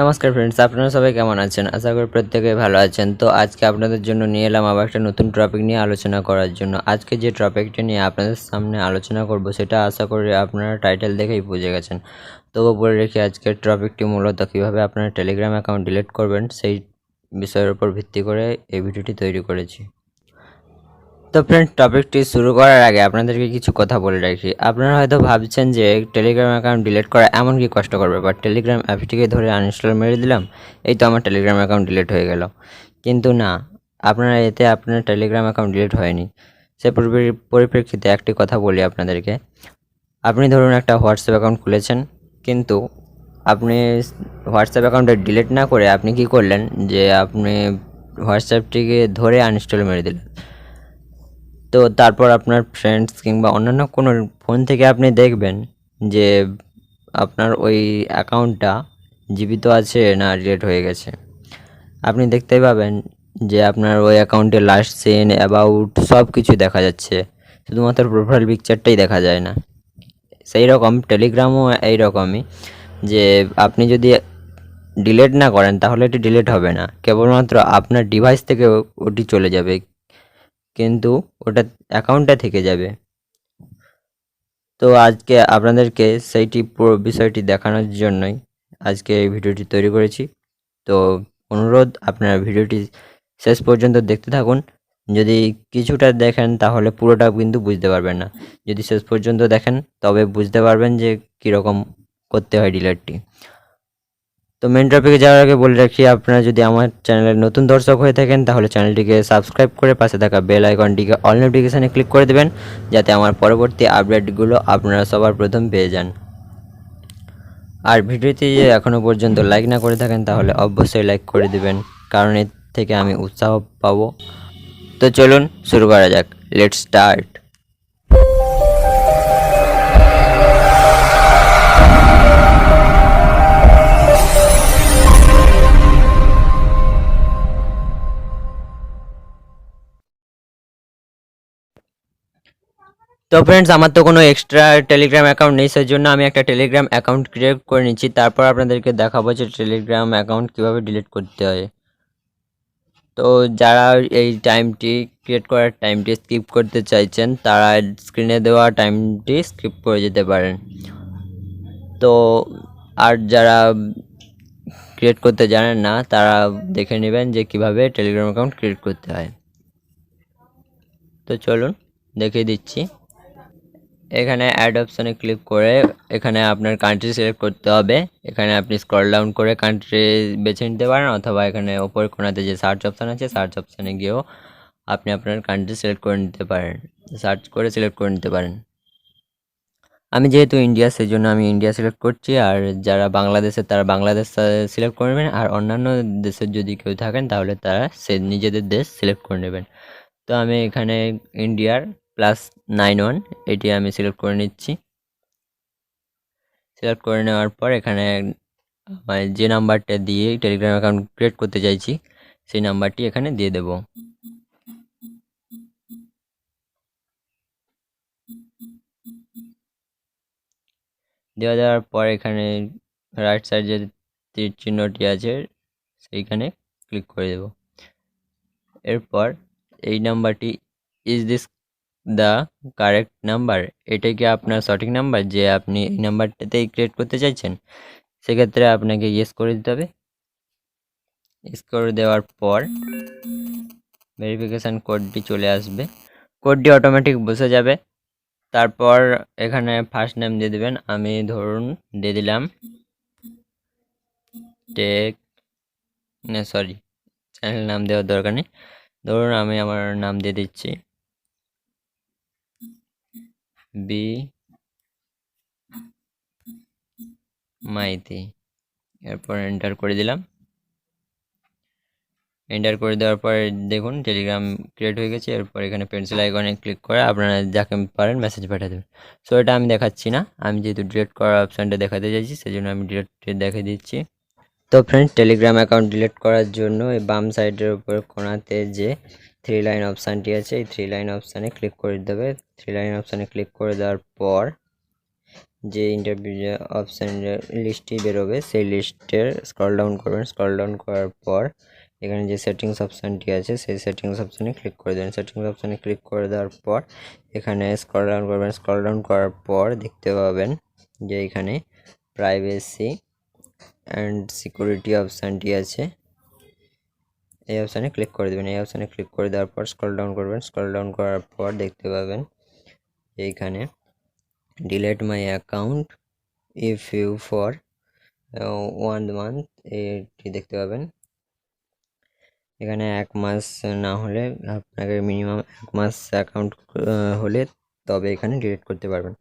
নমস্কার ফ্রেন্ডস, আপনারা সবাই কেমন আছেন? আশা করি প্রত্যেকেই ভালো আছেন। তো আজকে আপনাদের জন্য নিয়ে এলাম আবার একটা নতুন টপিক নিয়ে আলোচনা করার জন্য। আজকে যে টপিকটা নিয়ে আপনাদের সামনে আলোচনা করব সেটা আশা করি আপনারা টাইটেল দেখেই বুঝে গেছেন। তবু বলে রেখে আজকের টপিকটি মূলত কীভাবে আপনারা টেলিগ্রাম অ্যাকাউন্ট ডিলিট করবেন সেই বিষয়ের উপর ভিত্তি করে এই ভিডিওটি তৈরি করেছি। তো ফ্রেন্ড, টপিকটি শুরু করার আগে আপনাদেরকে কিছু কথা বলে রাখি। আপনারা হয়তো ভাবছেন যে টেলিগ্রাম অ্যাকাউন্ট ডিলিট করা এমন কি কষ্টকর ব্যাপার, টেলিগ্রাম অ্যাপটিকে ধরে আনইনস্টল মেরে দিলাম, এই তো আমার টেলিগ্রাম অ্যাকাউন্ট ডিলিট হয়ে গেল। কিন্তু না, আপনার টেলিগ্রাম অ্যাকাউন্ট ডিলিট হয়নি। সে পরিপ্রেক্ষিতে একটি কথা বলি আপনাদেরকে। আপনি ধরুন একটা হোয়াটসঅ্যাপ অ্যাকাউন্ট খুলেছেন, কিন্তু আপনি হোয়াটসঅ্যাপ অ্যাকাউন্টে ডিলিট না করে আপনি কি করলেন যে আপনি হোয়াটসঅ্যাপটিকে ধরে আনইনস্টল মেরে দিলেন। তো তারপর আপনার ফ্রেন্ডস কিংবা অন্যান্য কোনো ফোন থেকে আপনি দেখবেন যে আপনার ওই অ্যাকাউন্টটা জীবিত আছে না ডিলিট হয়ে গেছে। আপনি দেখতেই পাবেন যে আপনার ওই অ্যাকাউন্টে লাস্ট সিন, অ্যাবাউট সব কিছু দেখা যাচ্ছে, শুধুমাত্র প্রোফাইল পিকচারটাই দেখা যায় না। সেই রকম টেলিগ্রামও এই রকমই, যে আপনি যদি ডিলিট না করেন তাহলে এটি ডিলিট হবে না, কেবলমাত্র আপনার ডিভাইস থেকে ওটি চলে যাবে, কিন্তু ওটা অ্যাকাউন্টটা থেকে যাবে। তো আজকে আপনাদেরকে সেইটি পুরো বিষয়টি দেখানোর জন্যই আজকে এই ভিডিওটি তৈরি করেছি। তো অনুরোধ, আপনারা ভিডিওটি শেষ পর্যন্ত দেখতে থাকুন। যদি কিছুটা দেখেন তাহলে পুরোটা কিন্তু বুঝতে পারবেন না, যদি শেষ পর্যন্ত দেখেন তবে বুঝতে পারবেন যে কীরকম করতে হয় ডিলিটটি। তো মেন টপিকে যাওয়ার আগে বলে রাখি, আপনারা যদি আমার চ্যানেলের নতুন দর্শক হয়ে থাকেন তাহলে চ্যানেলটিকে সাবস্ক্রাইব করে পাশে থাকা বেল আইকনটিকে অল নোটিফিকেশানে ক্লিক করে দেবেন, যাতে আমার পরবর্তী আপডেটগুলো আপনারা সবার প্রথম পেয়ে যান। আর ভিডিওতে যে এখনও পর্যন্ত লাইক না করে থাকেন তাহলে অবশ্যই লাইক করে দেবেন, কারণ এর থেকে আমি উৎসাহ পাবো। তো চলুন শুরু করা যাক, লেটস স্টার্ট। তো ফ্রেন্ডস, আমার তো কোনো এক্সট্রা টেলিগ্রাম অ্যাকাউন্ট নেই, সেই জন্য আমি একটা টেলিগ্রাম অ্যাকাউন্ট ক্রিয়েট করে নিচ্ছি। তারপর আপনাদেরকে দেখাবো যে টেলিগ্রাম অ্যাকাউন্ট কীভাবে ডিলিট করতে হয়। তো যারা এই টাইমটি ক্রিয়েট করার টাইমটি স্কিপ করতে চাইছেন তারা স্ক্রিনে দেওয়া টাইমটি স্কিপ করে যেতে পারেন। তো আর যারা ক্রিয়েট করতে জানেন না তারা দেখে নেবেন যে কিভাবে টেলিগ্রাম অ্যাকাউন্ট ক্রিয়েট করতে হয়। তো চলুন দেখিয়ে দিচ্ছি। এখানে অ্যাড অপশানে ক্লিক করে এখানে আপনার কান্ট্রি সিলেক্ট করতে হবে। এখানে আপনি স্ক্রল ডাউন করে কান্ট্রি বেছে নিতে পারেন, অথবা এখানে ওপর কোণাতে যে সার্চ অপশান আছে সার্চ অপশানে গিয়েও আপনি আপনার কান্ট্রি সিলেক্ট করে নিতে পারেন, সার্চ করে সিলেক্ট করে নিতে পারেন। আমি যেহেতু ইন্ডিয়া, সেই জন্য আমি ইন্ডিয়া সিলেক্ট করছি। আর যারা বাংলাদেশের তারা বাংলাদেশ সিলেক্ট করে নেবেন, আর অন্যান্য দেশের যদি কেউ থাকেন তাহলে তারা সে নিজেদের দেশ সিলেক্ট করে নেবেন। তো আমি এখানে ইন্ডিয়ার +91 এটি আমি সিলেক্ট করে নিচ্ছি। সিলেক্ট করে নেওয়ার পর এখানে যে নাম্বারটা দিয়ে টেলিগ্রাম অ্যাকাউন্ট ক্রিয়েট করতে চাইছি সেই নাম্বারটি এখানে দিয়ে দেব। দেওয়ার পর এখানে রাইট সাইড যে তীর চিহ্নটি আছে সেইখানে ক্লিক করে দেব। এরপর এই নাম্বারটি, is this the correct number, এটাই কি আপনার সঠিক নাম্বার যে আপনি এই নাম্বারটাতেই ক্রিয়েট করতে চাইছেন? সেক্ষেত্রে আপনাকে ইয়েস করে দিতে হবে। ইয়েস করে দেওয়ার পর ভেরিফিকেশান কোডটি চলে আসবে, কোডটি অটোমেটিক বসে যাবে। তারপর এখানে ফার্স্ট নেম দিয়ে দেবেন। আমি ধরুন দিয়ে দিলাম চ্যানেল নাম দেওয়ার দরকার নেই, ধরুন আমি আমার নাম দিয়ে দিচ্ছি B.MAITY। এরপর এন্টার করে দিলাম। এন্টার করে দেওয়ার পরে দেখুন টেলিগ্রাম ক্রিয়েট হয়ে গেছে। এরপর এখানে পেন্সিল আইকনে ক্লিক করে আপনারা যাকে পারেন মেসেজ পাঠিয়ে দেবেন। সো এটা আমি দেখাচ্ছি না, আমি যেহেতু ডিলিট করার অপশানটা দেখাতে চাইছি সেই জন্য আমি ডিলিট দেখিয়ে দিচ্ছি। তো ফ্রেন্ডস, টেলিগ্রাম অ্যাকাউন্ট ডিলিট করার জন্য এই বাম সাইডের উপর কোণাতে যে 3 লাইন অপশানটি আছে এই 3 লাইন অপশানে ক্লিক করে দিতে হবে। 3 লাইন অপশানে ক্লিক করে দেওয়ার পর যে ইন্টারভিউ অপশান লিস্টটি বেরোবে সেই লিস্টের স্ক্রল ডাউন করবেন। স্ক্রল ডাউন করার পর এখানে যে সেটিংস অপশানটি আছে সেই সেটিংস অপশানে ক্লিক করে দেবেন। সেটিংস অপশানে ক্লিক করে দেওয়ার পর এখানে স্ক্রল ডাউন করবেন। স্ক্রল ডাউন করার পর দেখতে পাবেন যে এখানে প্রাইভেসি অ্যান্ড সিকিউরিটি অপশানটি আছে, এই অপশানে ক্লিক করে দেবেন। এই অপশানে ক্লিক করে দেওয়ার পর স্ক্রল ডাউন করবেন। স্ক্রল ডাউন করার পর দেখতে পাবেন এইখানে delete my account if you for 1 month এটি দেখতে পাবেন। এখানে 1 মাস না হলে আপনাকে মিনিমাম 1 মাস অ্যাকাউন্ট হলে তবে এখানে ডিলিট করতে পারবেন।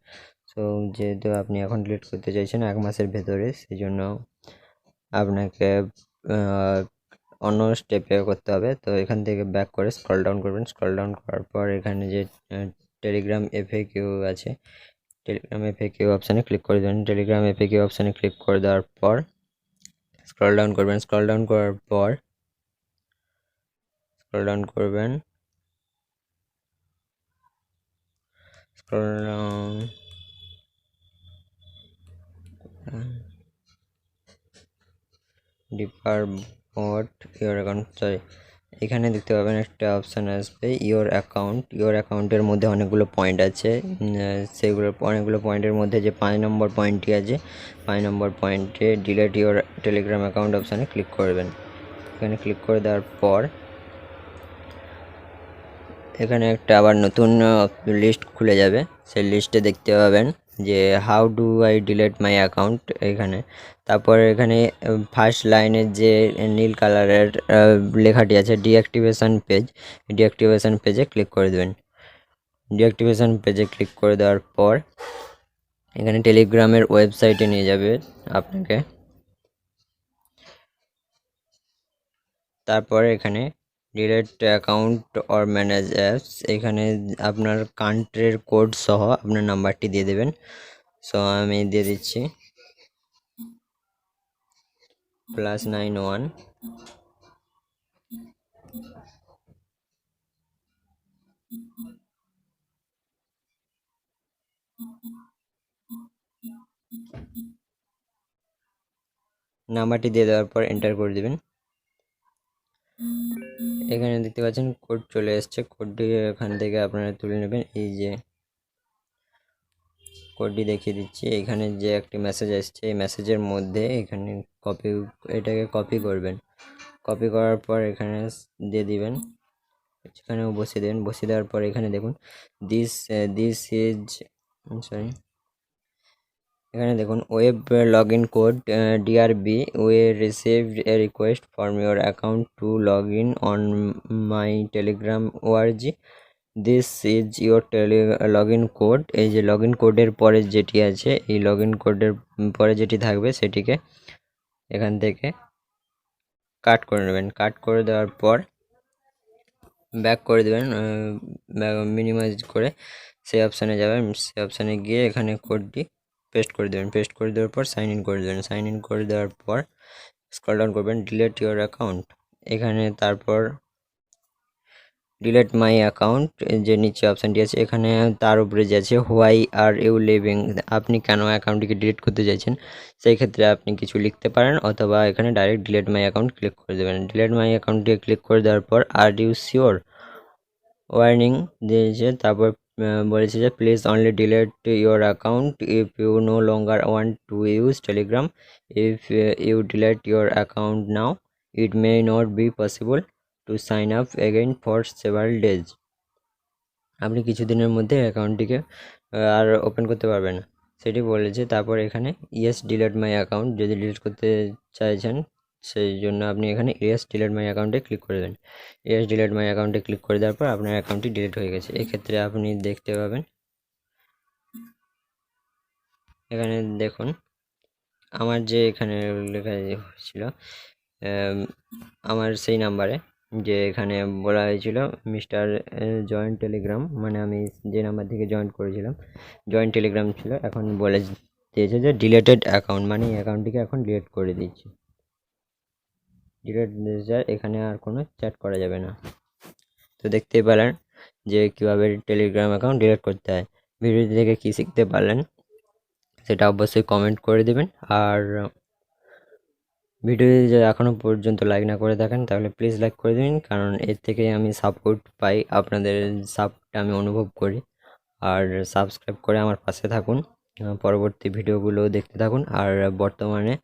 সো যেহেতু আপনি এখন ডিলিট করতে চাইছেন 1 মাসের ভেতরে, সেই জন্য আপনাকে অন্য স্টেপে করতে হবে। তো এখান থেকে ব্যাক করে স্ক্রল ডাউন করবেন। স্ক্রল ডাউন করার পর এখানে যে টেলিগ্রাম এফএকিউ আছে, টেলিগ্রাম এফএকিউ অপশানে ক্লিক করে দেবেন। টেলিগ্রাম এফএকিউ অপশানে ক্লিক করে দেওয়ার পর স্ক্রল ডাউন করবেন। স্ক্রল ডাউন করার পর স্ক্রল ডাউন করবেন। স্ক্রল ডাউন ডিপারবোর্ড ইওর অ্যাকাউন্ট, সরি, এখানে দেখতে পাবেন একটা অপশান আসবে ইওর অ্যাকাউন্ট। ইওর অ্যাকাউন্টের মধ্যে অনেকগুলো পয়েন্ট আছে, সেগুলো অনেকগুলো পয়েন্টের মধ্যে যে 5 নম্বর পয়েন্টটি আছে, 5 নম্বর পয়েন্টে ডিলেট ইওর টেলিগ্রাম অ্যাকাউন্ট অপশানে ক্লিক করবেন। এখানে ক্লিক করে দেওয়ার পর এখানে একটা আবার নতুন লিস্ট খুলে যাবে। সেই লিস্টে দেখতে পাবেন যে how do I delete my account এখানে। তারপর এখানে ফার্স্ট লাইনের যে নীল কালারের লেখাটি আছে ডিঅ্যাক্টিভেশন পেজ, ডিঅ্যাক্টিভেশন পেজে ক্লিক করে দেবেন। ডিঅ্যাক্টিভেশন পেজে ক্লিক করে দেওয়ার পর এখানে টেলিগ্রামের ওয়েবসাইটে নিয়ে যাবে আপনাকে। তারপরে এখানে delete account or manage apps, এখানে আপনার কান্ট্রির কোড সহ আপনার নাম্বারটি দিয়ে দেবেন। সো আমি দিয়ে দিচ্ছি +91 নাম্বারটি দিয়ে দেওয়ার পর এন্টার করে দেবেন। এখানে দেখতে পাচ্ছেন কোড চলে এসছে। কোডটি এখান থেকে আপনারা তুলে নেবেন। এই যে কোডটি দেখিয়ে দিচ্ছি, এখানে যে একটি মেসেজ আসছে এই মেসেজের মধ্যে এখানে এটাকে কপি করবেন। কপি করার পর এখানে দিয়ে দিবেন, এখানেও বসিয়ে দেবেন। বসিয়ে দেওয়ার পর এখানে দেখুন দিস ইজ, সরি, এখানে দেখুন web log in code DR B, we received a request from your account to log in on my Telegram ORG, this is your log in code. এই যে লগ ইন কোডের পরে যেটি আছে, এই log in কোডের পরে যেটি থাকবে সেটিকে এখান থেকে কাট করে নেবেন। কাট করে দেওয়ার পর ব্যাক করে দেবেন, মিনিমাইজ করে সেই অপশানে যাবেন। সেই অপশানে গিয়ে এখানে কোডটি পেস্ট করে দেবেন। পেস্ট করে দেওয়ার পর সাইন ইন করে দেবেন। সাইন ইন করে দেওয়ার পর স্ক্রল ডাউন করবেন, ডিলেট ইওর অ্যাকাউন্ট এখানে, তারপর ডিলেট মাই অ্যাকাউন্ট যে নিচে অপশানটি আছে এখানে তার উপরে যে আছে হোয়াই আর ইউ লিভিং, আপনি কেন অ্যাকাউন্টটিকে ডিলিট করতে চাইছেন সেই ক্ষেত্রে আপনি কিছু লিখতে পারেন, অথবা এখানে direct delete my account click করে দেবেন। ডিলেট মাই অ্যাকাউন্টে ক্লিক করে দেওয়ার পর আর ইউ শিওর ওয়ার্নিং দিয়েছে। তারপর বলেছে যে please only delete your account if you no longer want to use Telegram, if you delete your account now it may not be possible to sign up again for several days, আপনি কিছুদিনের মধ্যে অ্যাকাউন্টটিকে আর open করতে পারবেন না সেটি বলেছে। তারপর এখানে ইয়েস ডিলেট মাই অ্যাকাউন্ট, যদি ডিলিট করতে চাইছেন সেই জন্য আপনি এখানে ইয়েস ডিলেট মাই অ্যাকাউন্টে ক্লিক করে দেবেন। ইয়েস ডিলেট মাই অ্যাকাউন্টে ক্লিক করে দেওয়ার পর আপনার অ্যাকাউন্টটি ডিলিট হয়ে গেছে। এক্ষেত্রে আপনি দেখতে পাবেন এখানে দেখুন আমার যে এখানে লেখা ছিল আমার সেই নাম্বারে যে এখানে বলা হয়েছিল মিস্টার জয়েন্ট টেলিগ্রাম, মানে আমি যে নাম্বার থেকে জয়েন্ট করেছিলাম জয়েন্ট টেলিগ্রাম ছিল, এখন বলে দিয়েছে যে ডিলেটেড অ্যাকাউন্ট, মানে এই অ্যাকাউন্টটিকে এখন ডিলিট করে দিচ্ছি। ডিলেট দিয়েছে, এখানে আর কোনো চ্যাট করা যাবে না। তো দেখতেই পেলেন যে কীভাবে টেলিগ্রাম অ্যাকাউন্ট ডিলিট করতে হয়। ভিডিওটি থেকে কী শিখতে পারলেন সেটা অবশ্যই কমেন্ট করে দেবেন। আর ভিডিও যদি এখনও পর্যন্ত লাইক না করে থাকেন তাহলে প্লিজ লাইক করে দিন, কারণ এর থেকেই আমি সাপোর্ট পাই, আপনাদের সাপোর্টটা আমি অনুভব করি। আর সাবস্ক্রাইব করে আমার পাশে থাকুন, পরবর্তী ভিডিওগুলো দেখতে থাকুন। আর বর্তমানে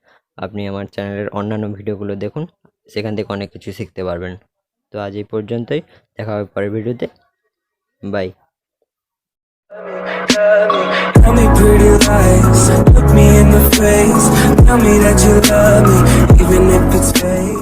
আপনি আমার চ্যানেলের অন্যান্য ভিডিওগুলো দেখুন, সেখান থেকে অনেক কিছু শিখতে পারবেন। তো আজ এই পর্যন্তই, দেখা হবে পরের ভিডিওতে। By. Tell me pretty lies, look me in the face. Tell me that you love me, even if it's fake.